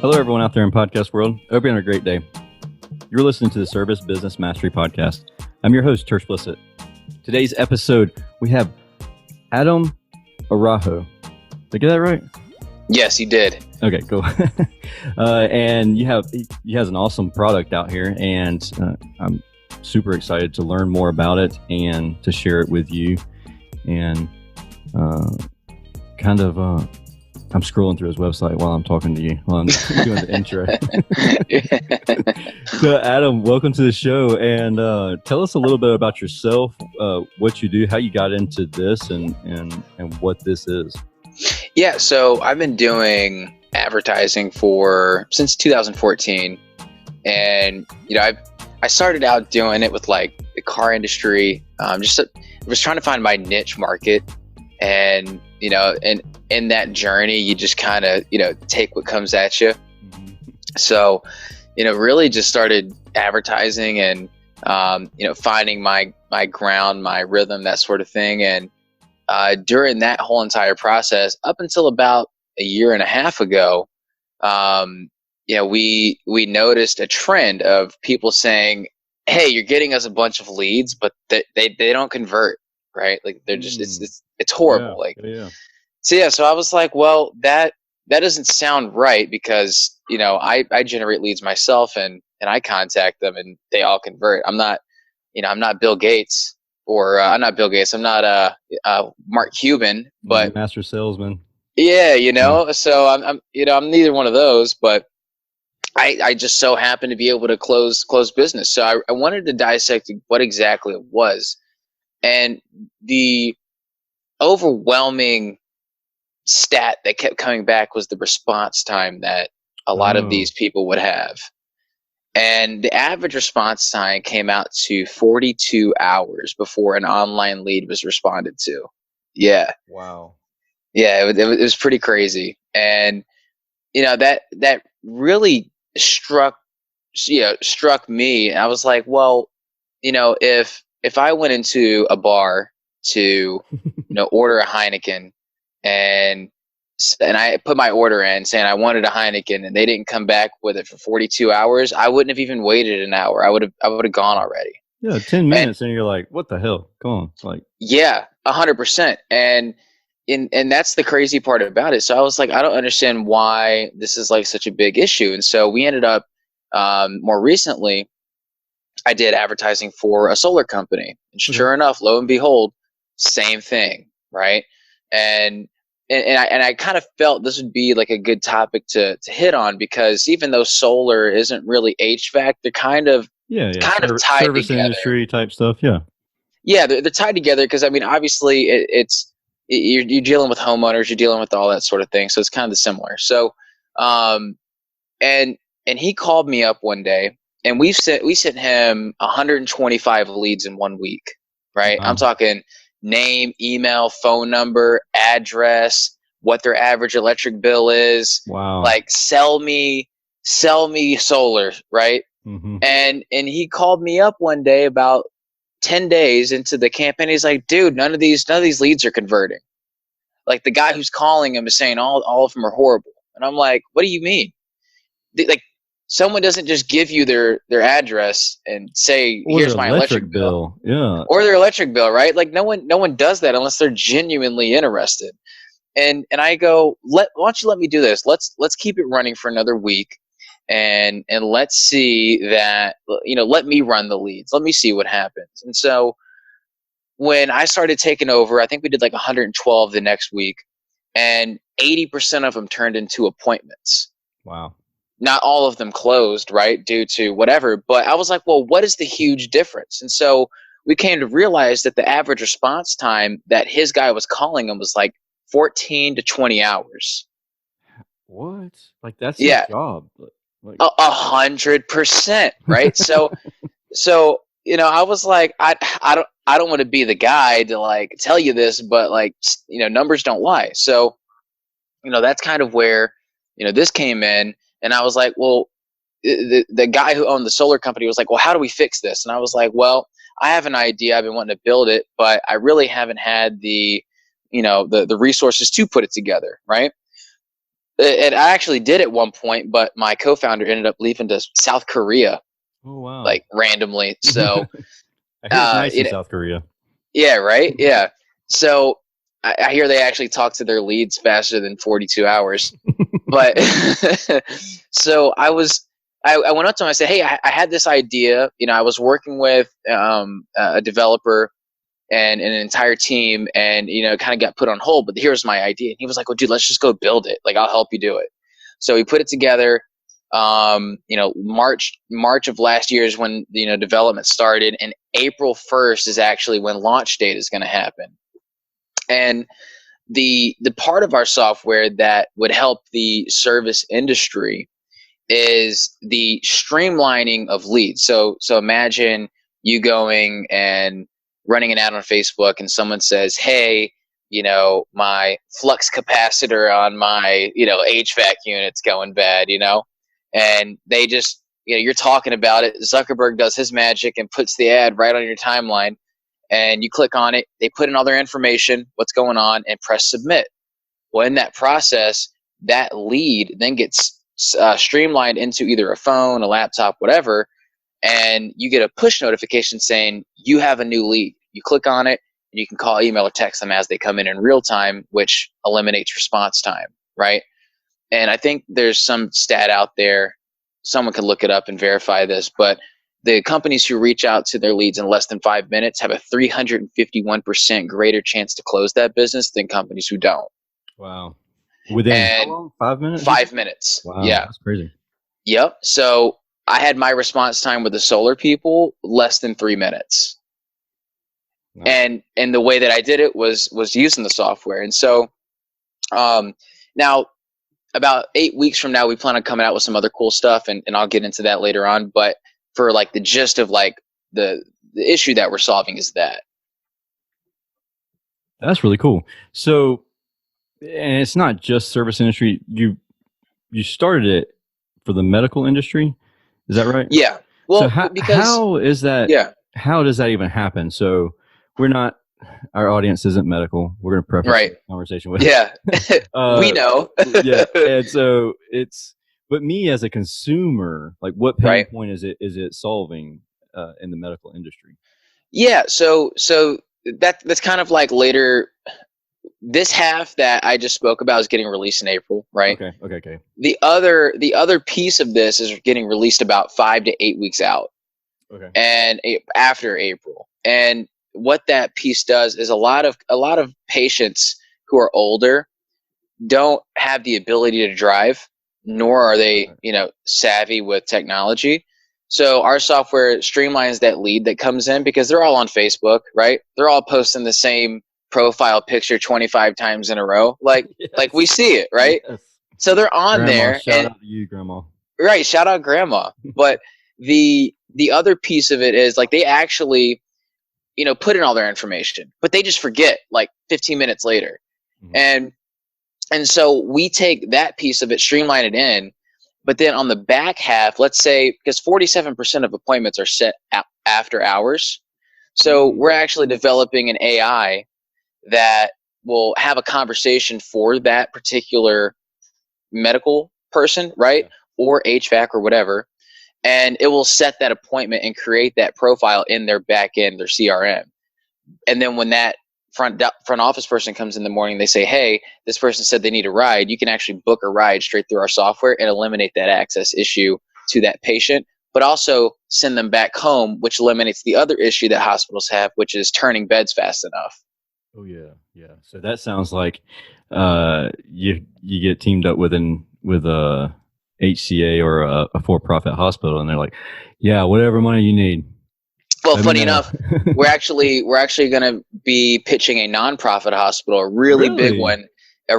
Hello, everyone out there in podcast world. I hope you're having a great day. You're listening to the Service Business Mastery Podcast. I'm your host, Tersh Blissett. Today's episode, we have Adam Arajo. Did I get that right? Yes, you did. Okay, cool. And he has an awesome product out here, and I'm super excited to learn more about it and to share it with you. And I'm scrolling through his website while I'm talking to you, while I'm doing the intro. So, Adam, welcome to the show, and tell us a little bit about yourself, what you do, how you got into this, and what this is. Yeah, so I've been doing advertising since 2014, and I started out doing it with like the car industry. I was trying to find my niche market, and and in that journey, you just kind of take what comes at you. Mm-hmm. So really just started advertising and finding my ground, my rhythm, that sort of thing. And during that whole entire process, up until about a year and a half ago, we noticed a trend of people saying, "Hey, you're getting us a bunch of leads, but they don't convert, right? Like they're just it's horrible." So I was like, well, that doesn't sound right, because I generate leads myself and I contact them and they all convert. I'm not Bill Gates, or I'm not Bill Gates. I'm not Mark Cuban, but master salesman. Yeah, So I'm neither one of those, but I just so happen to be able to close business. So I wanted to dissect what exactly it was, and the overwhelming stat that kept coming back was the response time that a lot of these people would have. And the average response time came out to 42 hours before an online lead was responded to. Yeah. Wow. Yeah, it was pretty crazy. And that really struck me. I was like, well, if I went into a bar to order a Heineken, and I put my order in saying I wanted a Heineken, and they didn't come back with it for 42 hours, I wouldn't have even waited an hour. I would have gone already. Yeah, 10 minutes, and you're like, what the hell? Come on. Yeah, 100%. And that's the crazy part about it. So I was like, I don't understand why this is like such a big issue. And so we ended up, more recently, I did advertising for a solar company. And sure enough, lo and behold, same thing, right? And I kind of felt this would be like a good topic to hit on, because even though solar isn't really HVAC, they're kind of tied service together. Industry type stuff. Yeah, they're tied together, because I mean, obviously you're dealing with homeowners, you're dealing with all that sort of thing, so it's kind of similar. So and he called me up one day, and we sent him 125 leads in 1 week, right? Wow. I'm talking name, email, phone number, address, what their average electric bill is. Wow. Like, sell me solar, right? Mm-hmm. And he called me up one day about 10 days into the campaign. He's like, dude, none of these leads are converting. Like, the guy who's calling him is saying all of them are horrible. And I'm like, what do you mean? Like, someone doesn't just give you their address and say, here's my electric bill. Yeah. Or their electric bill, right? Like, no one does that unless they're genuinely interested. And I go, why don't you let me do this? Let's keep it running for another week, and let's see that, let me run the leads. Let me see what happens. And so when I started taking over, I think we did like 112 the next week, and 80% of them turned into appointments. Wow. Not all of them closed, right, due to whatever. But I was like, well, what is the huge difference? And so we came to realize that the average response time that his guy was calling him was like 14 to 20 hours. What? Like, that's his job. Like 100%, right? So I was like, I don't want to be the guy to like tell you this, but like, numbers don't lie. So that's kind of where this came in. And I was like, well, the guy who owned the solar company was like, well, how do we fix this? And I was like, well, I have an idea. I've been wanting to build it, but I really haven't had the resources to put it together, right? And I actually did at one point, but my co-founder ended up leaving to South Korea, Oh wow. like randomly. So, I hear it's nice in it, South Korea. yeah, right. Yeah. So I hear they actually talk to their leads faster than 42 hours. But so I went up to him. I said, "Hey, I had this idea. I was working with a developer and an entire team, and it kind of got put on hold. But here's my idea." And he was like, "Well, dude, let's just go build it. Like, I'll help you do it." So we put it together. March of last year is when development started, and April 1st is actually when launch date is going to happen. And the part of our software that would help the service industry is the streamlining of leads. So imagine you going and running an ad on Facebook, and someone says, "Hey, my flux capacitor on my HVAC unit's going bad," and they just you're talking about it. Zuckerberg does his magic and puts the ad right on your timeline, and you click on it. They put in all their information, what's going on, and press submit. Well, in that process, that lead then gets streamlined into either a phone, a laptop, whatever, and you get a push notification saying you have a new lead. You click on it, and you can call, email, or text them as they come in real time, which eliminates response time, right? And I think there's some stat out there, someone could look it up and verify this, but the companies who reach out to their leads in less than 5 minutes have a 351% greater chance to close that business than companies who don't. Wow. Within how long? 5 minutes? 5 minutes. Wow, yeah. That's crazy. Yep. So I had my response time with the solar people less than 3 minutes. Nice. And the way that I did it was using the software. And so now about 8 weeks from now, we plan on coming out with some other cool stuff, and I'll get into that later on. But for like the gist of like the issue that we're solving is that. That's really cool. So, and it's not just service industry. You started it for the medical industry. Is that right? Yeah. Well, so how is that? Yeah. How does that even happen? So our audience isn't medical. We're going to preface the conversation with, we know. Yeah. And so but me as a consumer, like what pain point is it solving in the medical industry? Yeah. So that's kind of like later. This half that I just spoke about is getting released in April, right? Okay. The other piece of this is getting released about 5 to 8 weeks out. Okay. And after April. And what that piece does is a lot of patients who are older don't have the ability to drive, nor are they, savvy with technology. So our software streamlines that lead that comes in, because they're all on Facebook, right? They're all posting the same profile picture 25 times in a row. Like we see it, right? Yes. So they're on Grandma, there. Shout out to you, Grandma. Right. Shout out Grandma. But the other piece of it is like they actually, put in all their information, but they just forget like 15 minutes later. Mm-hmm. And so we take that piece of it, streamline it in, but then on the back half, let's say, because 47% of appointments are set after hours. So we're actually developing an AI that will have a conversation for that particular medical person, right? Or HVAC or whatever. And it will set that appointment and create that profile in their back end, their CRM. And then when that front office person comes in the morning, they say, "Hey, this person said they need a ride." You can actually book a ride straight through our software and eliminate that access issue to that patient, but also send them back home, which eliminates the other issue that hospitals have, which is turning beds fast enough. Oh yeah. So that sounds like you get teamed up with a HCA or a for-profit hospital, and they're like, "Yeah, whatever money you need." Well, funny enough, we're actually going to be pitching a nonprofit hospital, a really big one. I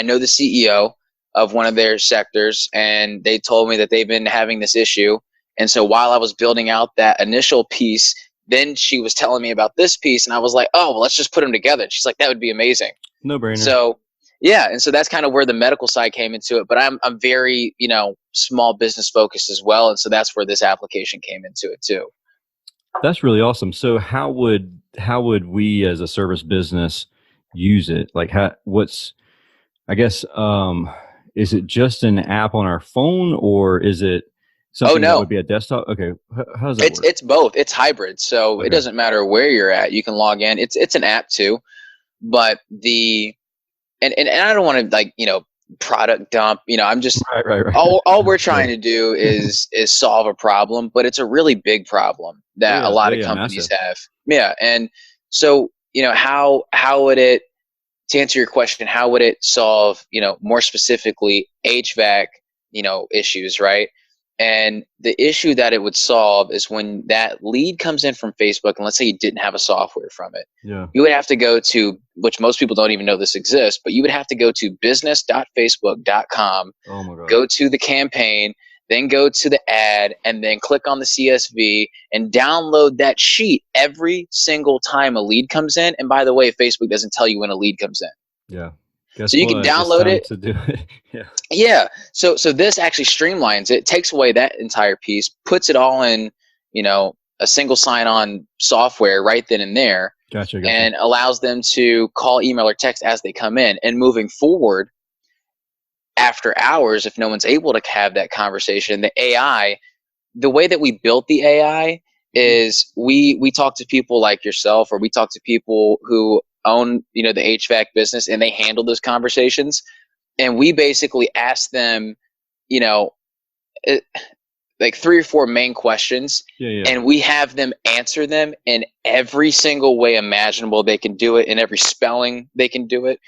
know the CEO of one of their sectors, and they told me that they've been having this issue. And so while I was building out that initial piece, then she was telling me about this piece, and I was like, "Oh, well, let's just put them together." And she's like, "That would be amazing." No brainer. So yeah, and so that's kind of where the medical side came into it. But I'm very, small business focused as well, and so that's where this application came into it too. That's really awesome. So how would we as a service business use it? Like I guess, is it just an app on our phone, or is it Oh something that would no, be a desktop? Okay. How does that work? it's both. It's hybrid, so it Okay. doesn't matter where you're at. You can log in. It's an app too, but and I don't want to like product dump. I'm just Right. all we're Yeah. trying to do is solve a problem, but it's a really big problem Oh that a yeah. lot of Yeah. companies Massive. have. Yeah, and so how would it, to answer your question, how would it solve more specifically HVAC issues, right? And the issue that it would solve is when that lead comes in from Facebook, and let's say you didn't have a software from it, Yeah. you would have to go to, which most people don't even know this exists, but you would have to go to business.facebook.com, Oh my gosh. go to the campaign, then go to the ad, and then click on the CSV and download that sheet every single time a lead comes in. And by the way, Facebook doesn't tell you when a lead comes in. Yeah. So Guess you can what? It's download time it. to do it. Yeah. Yeah. So this actually streamlines it, takes away that entire piece, puts it all in, a single sign-on software right then and there, Gotcha. and allows them to call, email, or text as they come in. And moving forward, after hours, if no one's able to have that conversation, the AI, the way that we built the AI is we talk to people like yourself, or we talk to people who own the HVAC business, and they handle those conversations, and we basically ask them you know like 3 or 4 main questions, Yeah. and we have them answer them in every single way imaginable they can do it, in every spelling they can do it.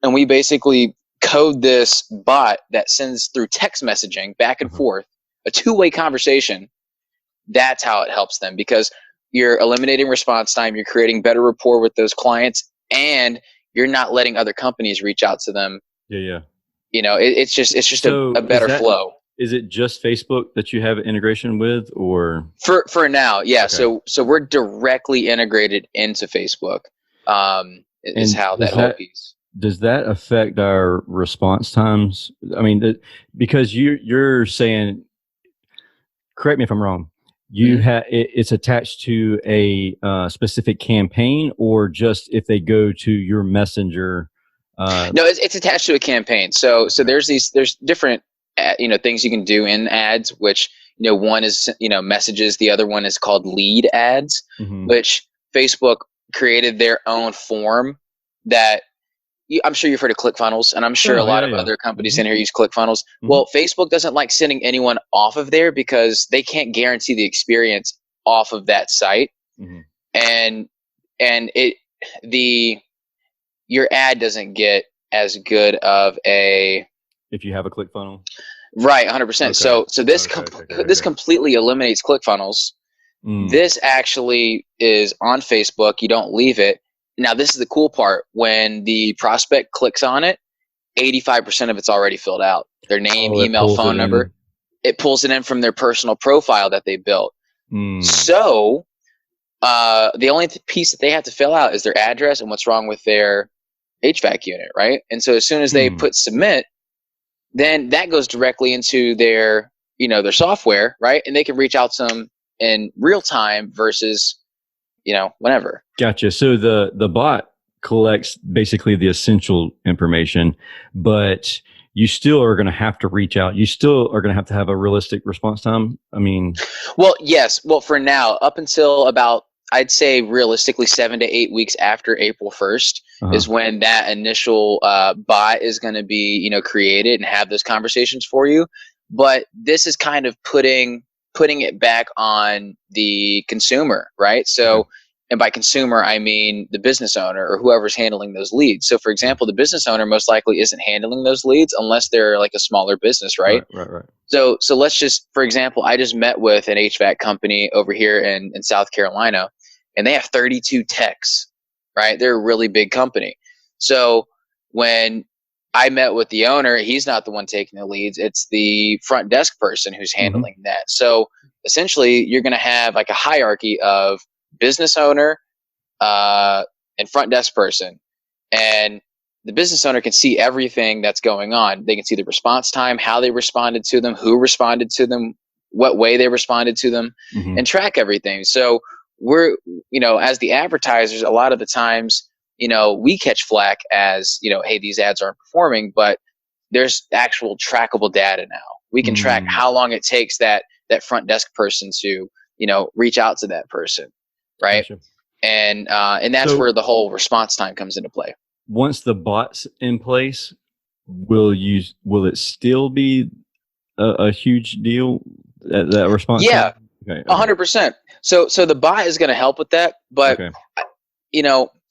And we basically code this bot that sends through text messaging back and forth, a two-way conversation. That's how it helps them, because you're eliminating response time, you're creating better rapport with those clients, and you're not letting other companies reach out to them. Yeah. It's just So a better flow. is it just Facebook that you have integration with, or? For now, yeah. Okay. So we're directly integrated into Facebook. Is And how that whole piece. does that affect our response times? I mean, because you're saying, correct me if I'm wrong, it's attached to a specific campaign, or just if they go to your messenger? No, it's attached to a campaign. So there's different things you can do in ads, which one is messages, the other one is called lead ads, which Facebook created their own form that I'm sure you've heard of ClickFunnels, and I'm sure a lot of other companies in here use ClickFunnels. Well, Facebook doesn't like sending anyone off of there because they can't guarantee the experience off of that site, and your ad doesn't get as good of a, if you have a ClickFunnel. Right, 100%. So this this completely eliminates ClickFunnels. This actually is on Facebook. You don't leave it. Now, this is the cool part. When the prospect clicks on it, 85% of it's already filled out. Their name, email, phone number. It pulls it in from their personal profile that they built. So the only piece that they have to fill out is their address and what's wrong with their HVAC unit, right? And so as soon as they put submit, then that goes directly into their their software, right? And they can reach out to them in real time versus whenever. Gotcha. So the bot collects basically the essential information, but you still are going to have to reach out. You still are going to have a realistic response time. I mean, well, yes. Well, for now, up until about, I'd say realistically 7 to 8 weeks after April 1st is when that initial bot is going to be created and have those conversations for you. But this is kind of putting it back on the consumer, right? So, and by consumer, I mean the business owner or whoever's handling those leads. So, for example, the business owner most likely isn't handling those leads unless they're like a smaller business, right? Right. So let's just, for example, I just met with an HVAC company over here in South Carolina, and they have 32 techs, right? They're a really big company. So when I met with the owner, he's not the one taking the leads. It's the front desk person who's handling that. So essentially, you're going to have like a hierarchy of business owner and front desk person. And the business owner can see everything that's going on. They can see the response time, how they responded to them, who responded to them, what way they responded to them, and track everything. So we're, as the advertisers, a lot of the times, we catch flack as, hey, these ads aren't performing, but there's actual trackable data now. We can track how long it takes that front desk person to, reach out to that person, right? Gotcha. And that's where the whole response time comes into play. Once the bot's in place, will it still be a huge deal, that response Yeah, time? Okay, 100%. So the bot is going to help with that, but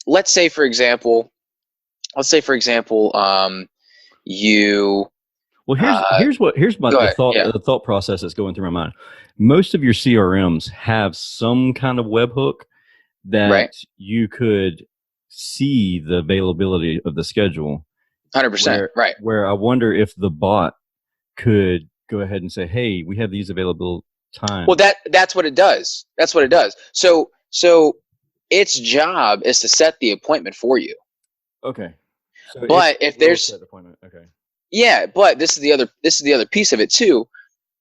let's say for example, you. Well, here's the thought process that's going through my mind. Most of your CRMs have some kind of webhook that you could see the availability of the schedule. 100%. Right. Where I wonder if the bot could go ahead and say, "Hey, we have these available times." Well, that's what it does. That's what it does. So its job is to set the appointment for you. Okay. So but if there's set appointment, okay. Yeah, but this is the other piece of it too.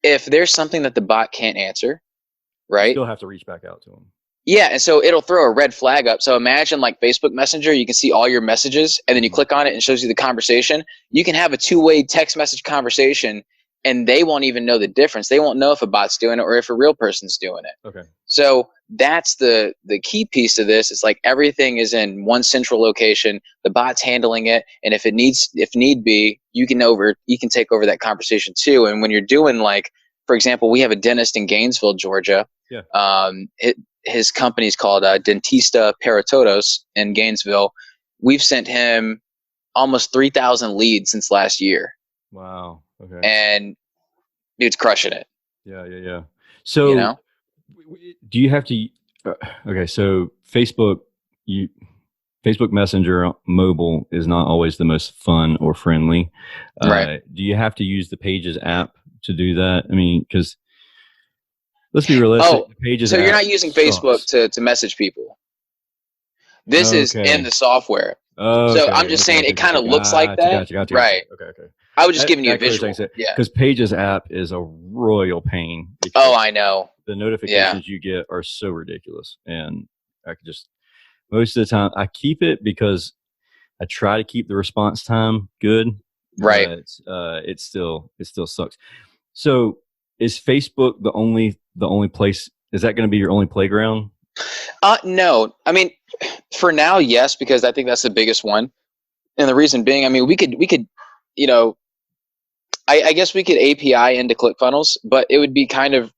If there's something that the bot can't answer, right? You still have to reach back out to them. Yeah, and so it'll throw a red flag up. So imagine like Facebook Messenger, you can see all your messages, and then you click on it and it shows you the conversation. You can have a two-way text message conversation, and they won't even know the difference. They won't know if a bot's doing it or if a real person's doing it. Okay. So that's the key piece of this. It's like everything is in one central location. The bot's handling it, and if need be, you can take over that conversation too. And when you're doing, like, for example, we have a dentist in Gainesville, Georgia. Yeah. His company's called Dentista Paratodos in Gainesville. We've sent him almost 3,000 leads since last year. Wow. Okay. And dude's crushing it. Yeah. So, do you have to? Okay, so Facebook Messenger mobile is not always the most fun or friendly. Right. Do you have to use the Pages app to do that? I mean, because let's be realistic. Pages. So you're not using Facebook to message people. This is in the software. So I'm just saying it kind of looks like that. Gotcha. Right. Okay. I was just giving you a visual. Yeah. Because Pages app is a royal pain. I know. The notifications you get are so ridiculous, and I could just most of the time I keep it because I try to keep the response time good. Right. But it still sucks. So is Facebook the only place? Is that going to be your only playground? No. I mean, for now, yes, because I think that's the biggest one. And the reason being, I mean, we could, I guess we could API into ClickFunnels, but it would be kind of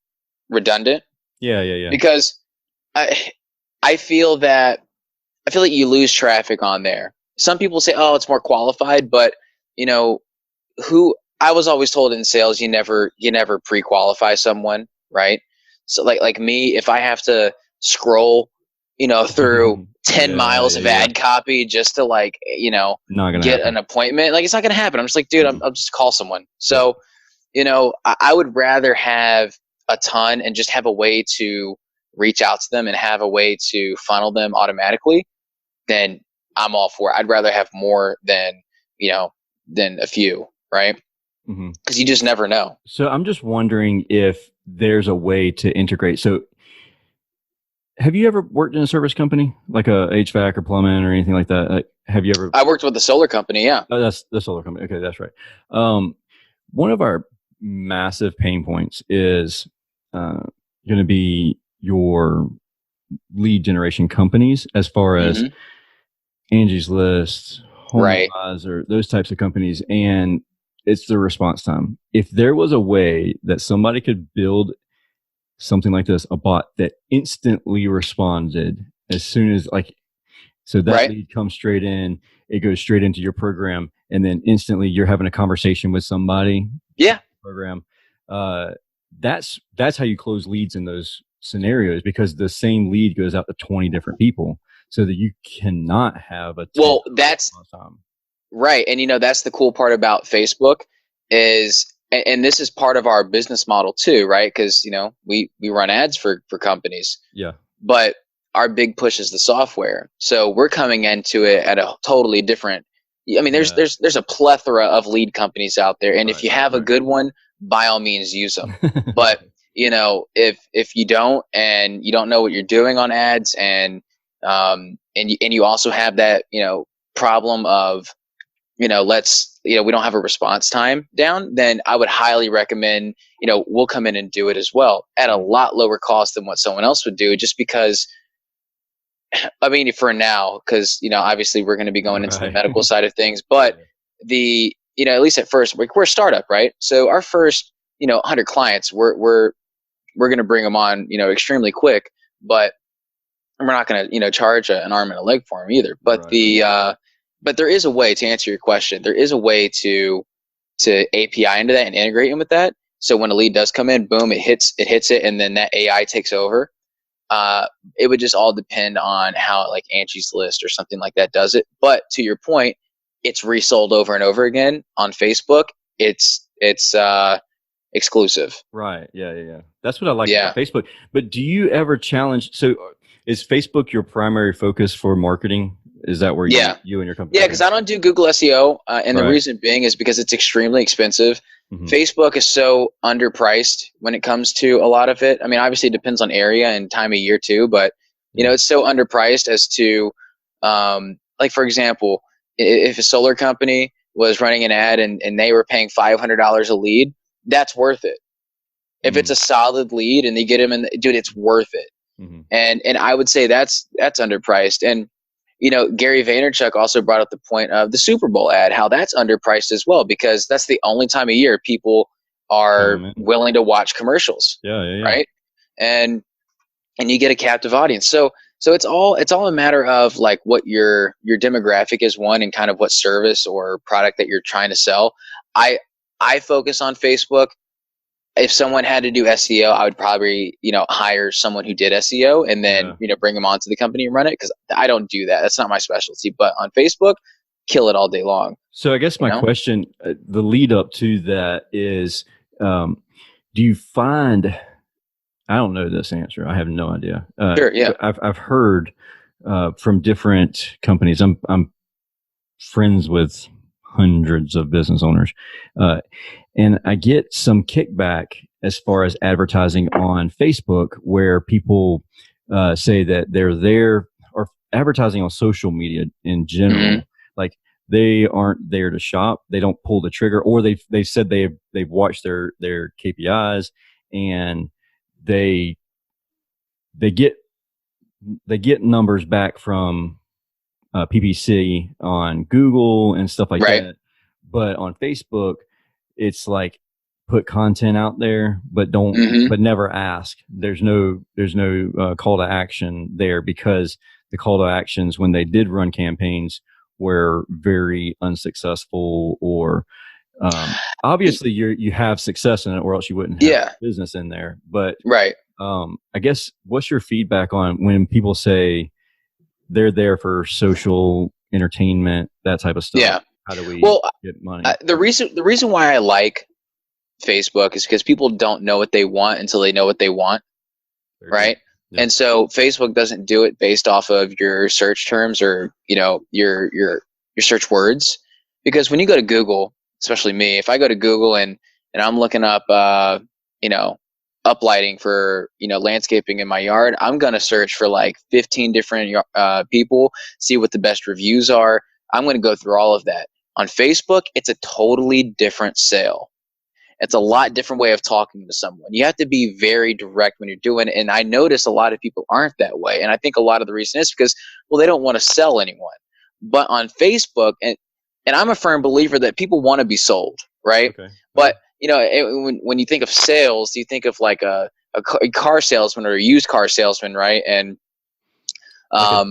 redundant. Yeah. Because I feel like you lose traffic on there. Some people say, "Oh, it's more qualified," but I was always told in sales, you never pre-qualify someone, right? So like me, if I have to scroll, through 10 miles of ad copy just to get an appointment, like, it's not going to happen. I'm just like, dude, I'll just call someone. So, I would rather have a ton and just have a way to reach out to them and have a way to funnel them automatically. Then I'm all for it. I'd rather have more than a few, right? Because you just never know. So I'm just wondering if there's a way to integrate. So have you ever worked in a service company, like a HVAC or plumbing or anything like that? Have you ever? I worked with the solar company. Yeah. Oh, that's the solar company. Okay, that's right. One of our massive pain points is going to be your lead generation companies, as far as Angie's List, HomeAdvisor, those types of companies, and it's the response time. If there was a way that somebody could build something like this, a bot that instantly responded as soon as, so that lead comes straight in, it goes straight into your program, and then instantly you're having a conversation with somebody. Yeah. Program. That's how you close leads in those scenarios, because the same lead goes out to 20 different people, so that you cannot have a that's right. And that's the cool part about Facebook is, and this is part of our business model too, right? Because we run ads for companies. Yeah. But our big push is the software. So we're coming into it at a totally different. I mean, there's a plethora of lead companies out there, and if you have a good one, by all means use them. But if you don't, and you don't know what you're doing on ads, and and you also have that, problem of, we don't have a response time down, then I would highly recommend, we'll come in and do it as well at a lot lower cost than what someone else would do, just because, I mean, for now, because, obviously we're going to be going into the medical side of things, but at least at first, we're a startup, right? So our first, 100 clients, we're going to bring them on, extremely quick, but we're not going to, charge an arm and a leg for them either. But but there is a way to answer your question. There is a way to API into that and integrate in with that. So when a lead does come in, boom, it hits it, and then that AI takes over. It would just all depend on how like Angie's List or something like that does it. But to your point, it's resold over and over again on Facebook. It's exclusive. Right. Yeah. That's what I like about Facebook. But do you ever challenge? So is Facebook your primary focus for marketing? Is that where you and your company? Yeah, because I don't do Google SEO, and the reason being is because it's extremely expensive. Mm-hmm. Facebook is so underpriced when it comes to a lot of it. I mean, obviously it depends on area and time of year too, but it's so underpriced as to, like for example, if a solar company was running an ad and they were paying $500 a lead, that's worth it. If it's a solid lead and they get him in, dude, it's worth it. Mm-hmm. And I would say that's underpriced. And Gary Vaynerchuk also brought up the point of the Super Bowl ad, how that's underpriced as well, because that's the only time of year people are willing to watch commercials. Yeah. Right. And you get a captive audience. So it's all a matter of like what your demographic is, one, and kind of what service or product that you're trying to sell. I focus on Facebook. If someone had to do SEO, I would probably, hire someone who did SEO and then, bring them onto the company and run it, because I don't do that. That's not my specialty. But on Facebook, kill it all day long. So I guess my question, the lead up to that is, do you find, I don't know this answer. I have no idea. Sure, yeah. I've heard from different companies. I'm friends with hundreds of business owners. And I get some kickback as far as advertising on Facebook, where people say that they're there, or advertising on social media in general. Mm-hmm. Like they aren't there to shop. They don't pull the trigger, or they said they've watched their KPIs and they get numbers back from PPC on Google and stuff like that. But on Facebook, it's like put content out there, but but never ask. There's no call to action there, because the call to actions when they did run campaigns were very unsuccessful, or obviously you have success in it, or else you wouldn't have business in there. But I guess what's your feedback on when people say they're there for social entertainment, that type of stuff? Yeah. How do we get money? The reason why I like Facebook is because people don't know what they want until they know what they want, right? Yeah. And so Facebook doesn't do it based off of your search terms or your search words, because when you go to Google, especially me, if I go to Google and I'm looking up uplighting for landscaping in my yard, I'm gonna search for like 15 different people, see what the best reviews are. I'm gonna go through all of that. On Facebook, it's a totally different sale. It's a lot different way of talking to someone. You have to be very direct when you're doing it. And I notice a lot of people aren't that way. And I think a lot of the reason is because, well, they don't want to sell anyone. But on Facebook, and I'm a firm believer that people want to be sold, right? Okay. But, when you think of sales, you think of like a car salesman or a used car salesman, right? And like a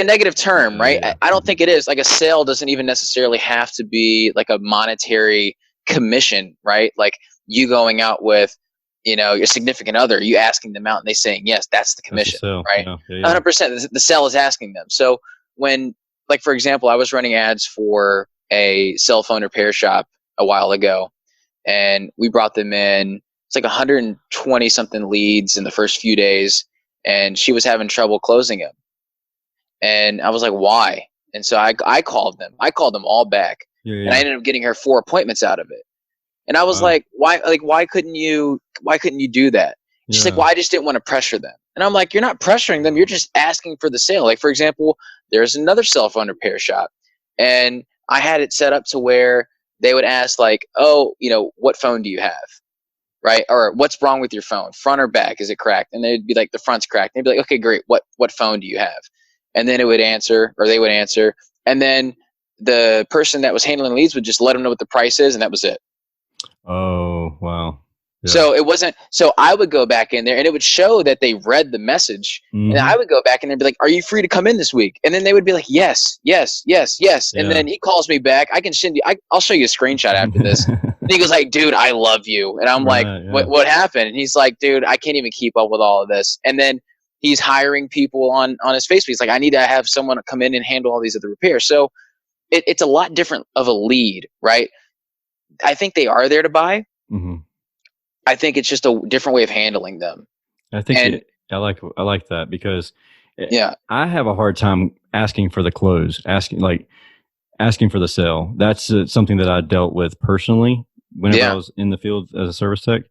negative term, right? Yeah. I don't think it is. Like a sale doesn't even necessarily have to be like a monetary commission, right? Like you going out with, your significant other, you asking them out and they saying yes, that's the commission, right? 100%. The sale is asking them. So when, like for example, I was running ads for a cell phone repair shop a while ago, and we brought them in. It's like 120 something leads in the first few days. And she was having trouble closing him. And I was like, why? And so I called them. I called them all back. Yeah. And I ended up getting her 4 appointments out of it. And I was like, why couldn't you do that? She's like, well, I just didn't want to pressure them. And I'm like, you're not pressuring them. You're just asking for the sale. Like, for example, there's another cell phone repair shop, and I had it set up to where they would ask like, oh, what phone do you have? Right? Or what's wrong with your phone? Front or back? Is it cracked? And they'd be like, the front's cracked. And they'd be like, okay, great. What phone do you have? And then it would answer, or they would answer. And then the person that was handling leads would just let them know what the price is, and that was it. Oh, wow. Yeah. So it wasn't, so I would go back in there and it would show that they read the message. And I would go back and they'd be like, are you free to come in this week? And then they would be like, yes, yes, yes, yes. And then he calls me back. I'll show you a screenshot after this. And he goes like, dude, I love you. And I'm like, what happened? And he's like, dude, I can't even keep up with all of this. And then he's hiring people on his Facebook. He's like, I need to have someone come in and handle all these other repairs. So it's a lot different of a lead, right? I think they are there to buy. Mm-hmm. I think it's just a different way of handling them. I think I like that because I have a hard time asking for the close, asking for the sale. That's something that I dealt with personally whenever I was in the field as a service tech.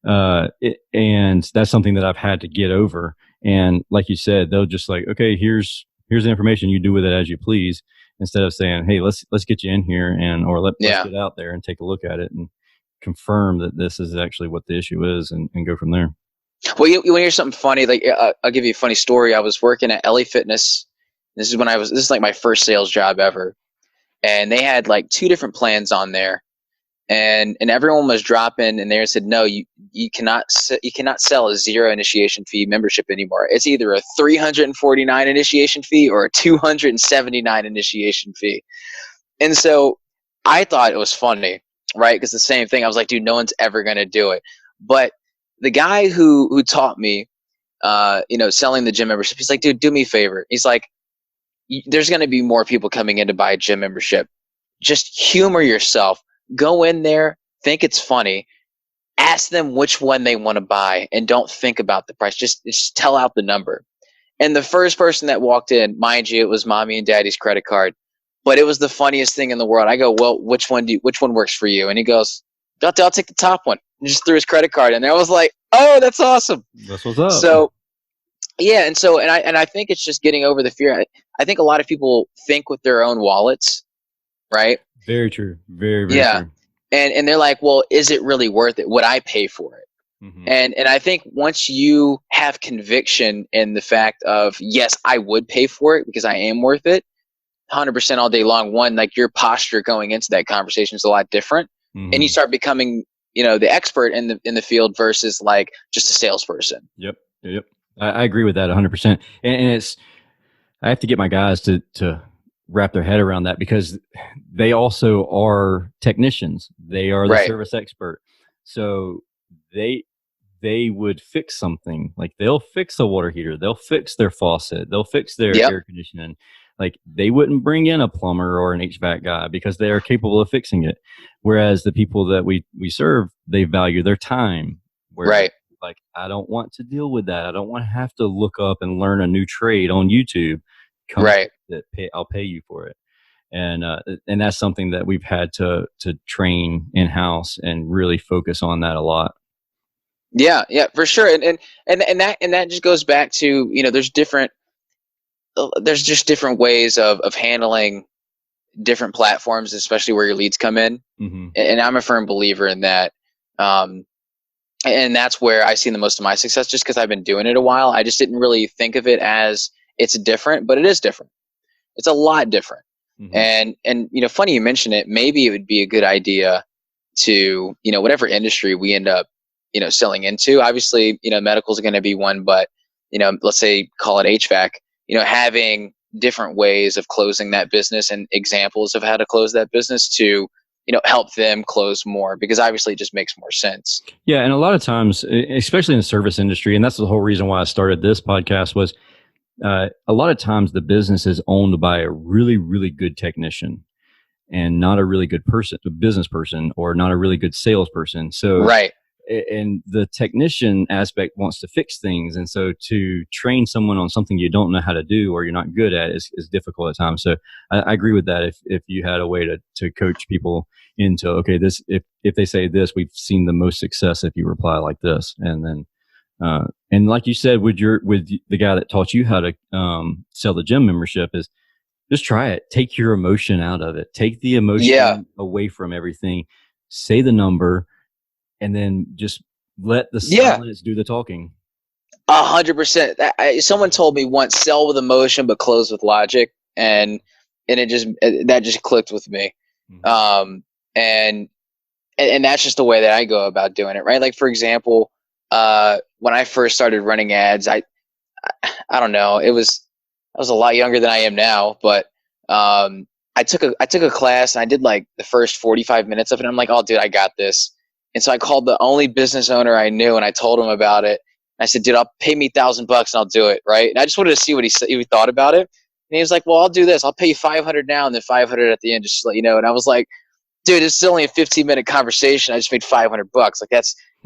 And that's something that I've had to get over. And like you said, they'll just like, okay, here's the information, you do with it as you please, instead of saying, hey, let's get you in here or let's get out there and take a look at it and confirm that this is actually what the issue is and go from there. Well, you want to hear something funny? Like, I'll give you a funny story. I was working at LA Fitness. This is like my first sales job ever. And they had like 2 different plans on there. And everyone was dropping and they said, no, you cannot sell a 0 initiation fee membership anymore. It's either a $349 initiation fee or a $279 initiation fee. And so I thought it was funny, right? Because the same thing, I was like, dude, no one's ever going to do it. But the guy who taught me, selling the gym membership, he's like, dude, do me a favor. He's like, there's going to be more people coming in to buy a gym membership. Just humor yourself. Go in there, think it's funny, ask them which one they want to buy, and don't think about the price. Just tell out the number. And the first person that walked in, mind you, it was mommy and daddy's credit card, but it was the funniest thing in the world. I go, well, which one works for you? And he goes, I'll take the top one. And just threw his credit card in there. I was like, oh, that's awesome. That's what's up. So yeah, and I think it's just getting over the fear. I think a lot of people think with their own wallets, right? Very true. Very, very true. And they're like, well, is it really worth it? Would I pay for it? Mm-hmm. And I think once you have conviction in the fact of, yes, I would pay for it because I am worth it, 100% all day long, one, like your posture going into that conversation is a lot different. Mm-hmm. And you start becoming, the expert in the field versus like just a salesperson. Yep. I agree with that 100%. And I have to get my guys to wrap their head around that because they also are technicians. They are the service expert. So they would fix something. Like they'll fix a water heater. They'll fix their faucet. They'll fix their air conditioning. Like they wouldn't bring in a plumber or an HVAC guy because they are capable of fixing it. Whereas the people that we serve, they value their time. Like, I don't want to deal with that. I don't want to have to look up and learn a new trade on YouTube. I'll pay you for it. And that's something that we've had to train in-house and really focus on that a lot. Yeah, for sure. And that just goes back to, there's just different ways of handling different platforms, especially where your leads come in. Mm-hmm. And I'm a firm believer in that. And that's where I see the most of my success just because I've been doing it a while. I just didn't really think of it as it's different, but it is different. It's a lot different. Mm-hmm. And funny you mention it, maybe it would be a good idea to, whatever industry we end up, selling into. Obviously, medical is going to be one, but, let's say call it HVAC, having different ways of closing that business and examples of how to close that business to, help them close more, because obviously it just makes more sense. Yeah. And a lot of times, especially in the service industry, and that's the whole reason why I started this podcast was, a lot of times the business is owned by a really, really good technician and not a really good business person, or not a really good salesperson. So, and the technician aspect wants to fix things. And so to train someone on something you don't know how to do or you're not good at is difficult at times. So I agree with that. If you had a way to coach people into, okay, this, if they say this, we've seen the most success if you reply like this. And then And like you said, with the guy that taught you how to sell the gym membership, is just try it. Take your emotion out of it. Take the emotion away from everything. Say the number, and then just let the silence do the talking. 100%. Someone told me once, sell with emotion but close with logic, and that just clicked with me. Mm-hmm. And that's just the way that I go about doing it, right? Like, for example, when I first started running ads, I don't know, I was a lot younger than I am now, but I took a class and I did like the first 45 minutes of it. And I'm like, oh, dude, I got this. And so I called the only business owner I knew and I told him about it. I said, dude, I'll pay me $1,000 and I'll do it, right? And I just wanted to see what he thought about it. And he was like, well, I'll do this. I'll pay you $500 now and then $500 at the end, just to let you know. And I was like, dude, this is only a 15-minute conversation. I just made $500. Like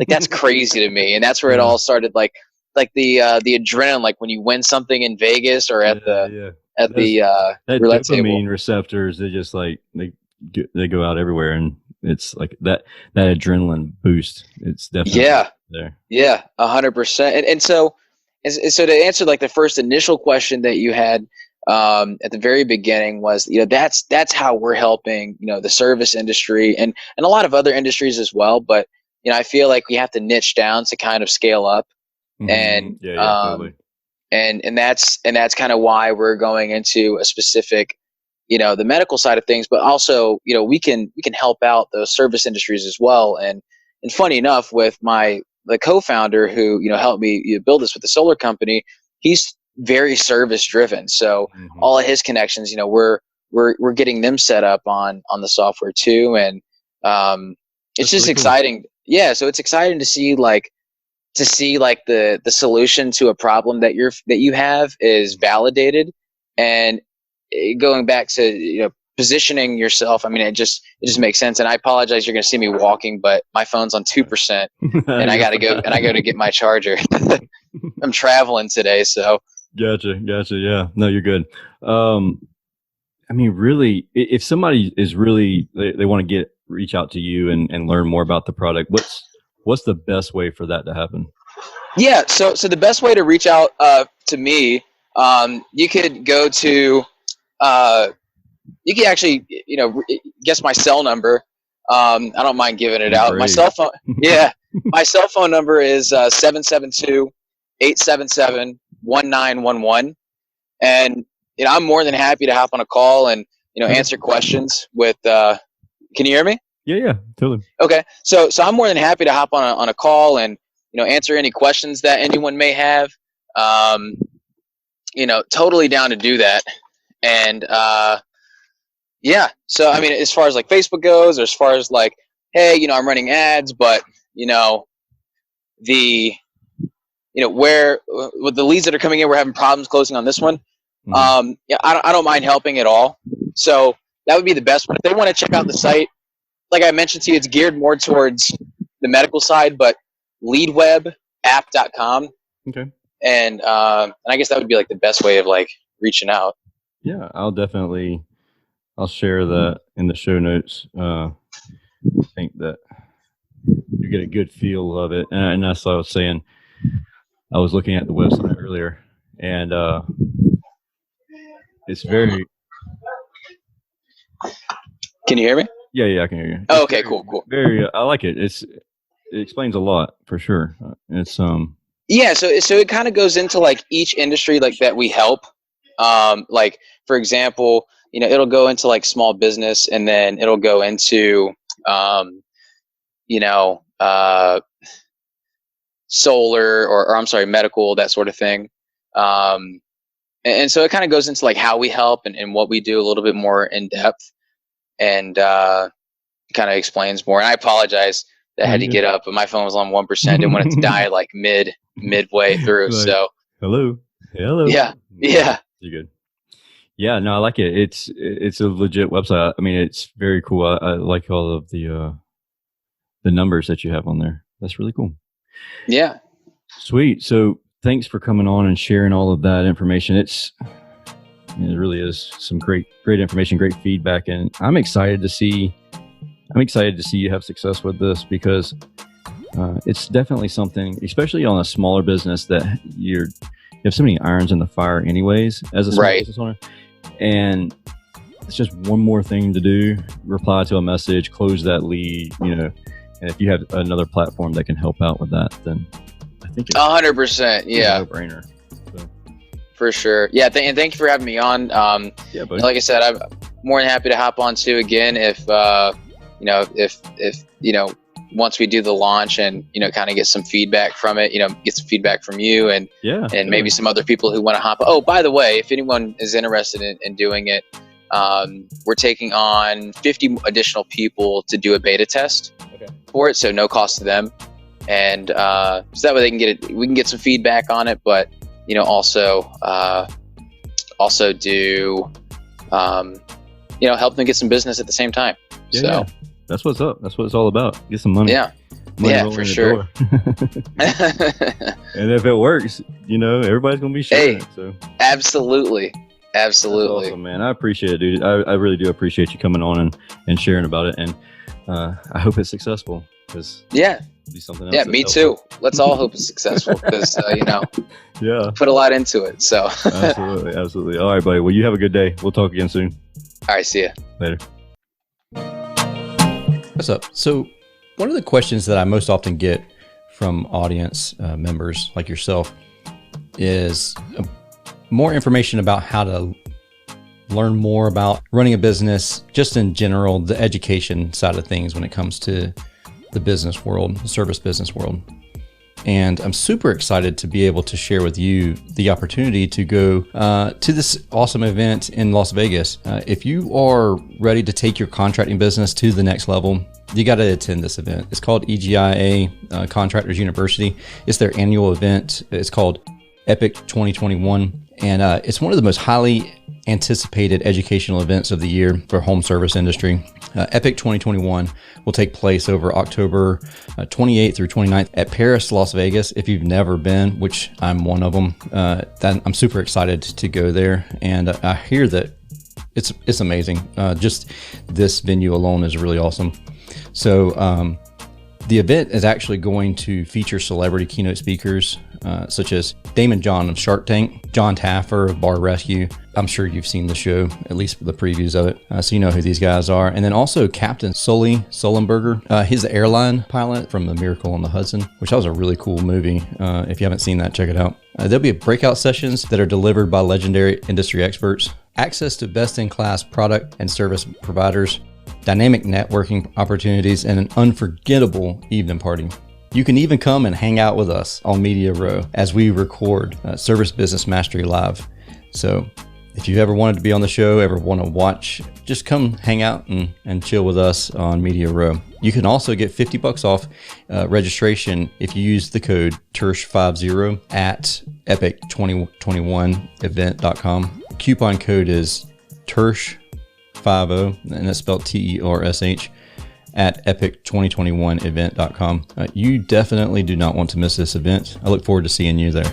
that's crazy to me. And that's where it all started. Like the adrenaline, like when you win something in Vegas or at the roulette dopamine table. Receptors, they just like they go out everywhere, and it's like that adrenaline boost. It's definitely there. Yeah, 100%. And so to answer like the first initial question that you had at the very beginning was, that's how we're helping, the service industry and a lot of other industries as well. But, I feel like we have to niche down to kind of scale up. Mm-hmm. And, totally. And that's kind of why we're going into a specific, the medical side of things, but also, we can help out those service industries as well. And funny enough, with the co-founder who, helped me build this with the solar company, he's very service driven. So all of his connections, we're getting them set up on the software too. And it's just exciting. Cool. Yeah. So it's exciting to see the solution to a problem that you have is validated, and going back to, positioning yourself. I mean, it just makes sense. And I apologize, you're going to see me walking, but my phone's on 2% and I got to get my charger. I'm traveling today. So. Gotcha. Yeah, no, you're good. I mean, really, if somebody is really, they want to reach out to you and learn more about the product, what's the best way for that to happen? Yeah. So the best way to reach out to me, you could go to, you can actually, guess my cell number. I don't mind giving it out. My cell phone. Yeah. My cell phone number is 772-877-1911. And, I'm more than happy to hop on a call and, answer questions with, can you hear me? Yeah, totally. Okay. So I'm more than happy to hop on a call and, answer any questions that anyone may have. Totally down to do that. And, yeah. So, I mean, as far as like Facebook goes, or as far as like, hey, I'm running ads, but, where with the leads that are coming in, we're having problems closing on this one. I don't mind helping at all. So that would be the best one. If they want to check out the site, like I mentioned to you, it's geared more towards the medical side, but leadwebapp.com. Okay. And I guess that would be like the best way of like reaching out. Yeah, I'll share that in the show notes. I think that you get a good feel of it. And that's what I was saying. I was looking at the website earlier, and it's very... Can you hear me? Yeah, I can hear you. Oh, okay, cool. Very, I like it. It explains a lot for sure. It's Yeah, so it kind of goes into like each industry like that we help. Like for example, it'll go into like small business, and then it'll go into solar or I'm sorry, medical, that sort of thing. And so it kind of goes into like how we help and what we do a little bit more in depth, and kind of explains more. And I apologize that I had to get up, but my phone was on 1%. Didn't want it to die like midway through. Like, so hello. Yeah. You're good. Yeah, no, I like it. It's a legit website. I mean, it's very cool. I like all of the numbers that you have on there. That's really cool. Yeah. Sweet. So thanks for coming on and sharing all of that information. It really is some great information, great feedback, and I'm excited to see you have success with this, because it's definitely something, especially on a smaller business, that you have so many irons in the fire anyways as a small business owner. And it's just one more thing to do, reply to a message, close that lead, and if you have another platform that can help out with that, then I think it's 100%. Yeah. a no-brainer. So. For sure. Yeah. And thank you for having me on. Yeah, buddy. Like I said, I'm more than happy to hop on too again if once we do the launch and kind of get some feedback from it, get some feedback from you and maybe some other people who want to hop. Oh, by the way, if anyone is interested in doing it, we're taking on 50 additional people to do a beta test for it, so no cost to them, and so that way they can we can get some feedback on it, but also do help them get some business at the same time. So that's what's up. That's what it's all about. Get some money. Yeah, for sure. And if it works, everybody's gonna be sharing it. So absolutely. That's awesome, man. I appreciate it, dude. I really do appreciate you coming on and sharing about it. And I hope it's successful. Because be something else. Yeah, me too. Let's all hope it's successful because put a lot into it. So absolutely. All right, buddy. Well, you have a good day. We'll talk again soon. All right, see ya later. What's up? So one of the questions that I most often get from audience members like yourself is more information about how to learn more about running a business, just in general, the education side of things when it comes to the business world, the service business world. And I'm super excited to be able to share with you the opportunity to go to this awesome event in Las Vegas. If you are ready to take your contracting business to the next level, you got to attend this event. It's called EGIA Contractors University. It's their annual event. It's called Epic 2021. And it's one of the most highly anticipated educational events of the year for home service industry. Epic 2021 will take place over October 28th through 29th at Paris, Las Vegas. If you've never been, which I'm one of them, I'm super excited to go there. And I hear that it's amazing. Just this venue alone is really awesome. So the event is actually going to feature celebrity keynote speakers such as Damon John of Shark Tank, John Taffer of Bar Rescue. I'm sure you've seen the show, at least the previews of it, so you know who these guys are. And then also Captain Sully Sullenberger. He's the airline pilot from The Miracle on the Hudson, which was a really cool movie. If you haven't seen that, check it out. There'll be breakout sessions that are delivered by legendary industry experts, access to best-in-class product and service providers, dynamic networking opportunities, and an unforgettable evening party. You can even come and hang out with us on Media Row as we record Service Business Mastery Live. So if you ever wanted to be on the show, ever want to watch, just come hang out and chill with us on Media Row. You can also get $50 off registration if you use the code TERSH50 at epic2021event.com. Coupon code is TERSH50, and that's spelled TERSH, at epic2021event.com. You definitely do not want to miss this event. I look forward to seeing you there.